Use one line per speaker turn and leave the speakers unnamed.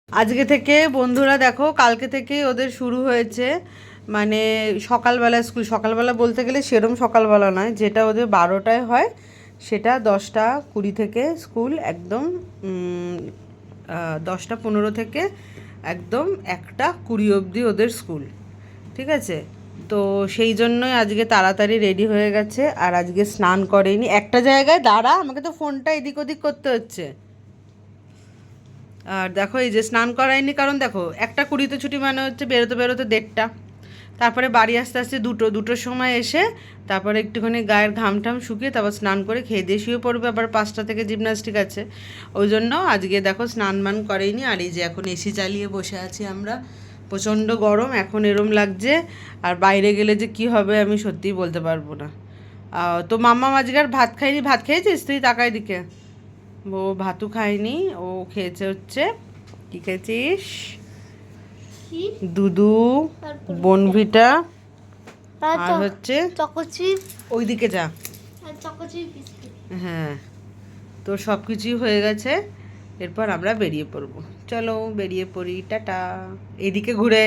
আজকে থেকে বন্ধুরা দেখো, কালকে থেকে ওদের শুরু হয়েছে মানে সকালবেলা স্কুল। সকালবেলা বলতে গেলে সেরম সকালবেলা নয়, যেটা ওদের 12টায় হয় সেটা 10টা 20 থেকে স্কুল, একদম 10টা 15 থেকে একদম 1টা 20 অবধি ওদের স্কুল। ঠিক আছে, তো সেই জন্যই আজকে তাড়াতাড়ি রেডি হয়ে গেছে। আর আজকে স্নান করেনি। একটা জায়গায় দাঁড়া, আমাকে তো ফোনটা এদিক ওদিক করতে হচ্ছে। আর দেখো এই যে স্নান করায়নি, কারণ দেখো 1টা 20-তে ছুটি মানে হচ্ছে বেরোতে বেরোতে 1:30, তারপরে বাড়ি আসতে আসতে 2টোর সময় এসে তারপরে একটুখানি গায়ের ঘাম টাম শুকিয়ে তারপর স্নান করে খেয়ে দিয়ে শুয়ে পড়বে। আবার 5টা থেকে জিমনাস্টিক আছে, ওই জন্য আজকে দেখো স্নান মান করেইনি। আর এই যে এখন এসি চালিয়ে বসে আছি আমরা, প্রচণ্ড গরম এখন এরম লাগছে। আর বাইরে গেলে যে কি হবে আমি সত্যিই বলতে পারবো না। তো মাম্মা আজকে আর ভাত খাইনি। ভাত খেয়েছিস তুই? তাকাই দিকে, ও ভাতও খায়নি। ও খেয়েছে হচ্ছে, কি খেয়েছিস? দুধু, বনভিটা, আর হচ্ছে ওইদিকে যা। হ্যাঁ, তো সব কিছুই হয়ে গেছে। এরপর আমরা বেরিয়ে পড়বো। চলো বেরিয়ে পড়ি, টাটা। এদিকে ঘুরে।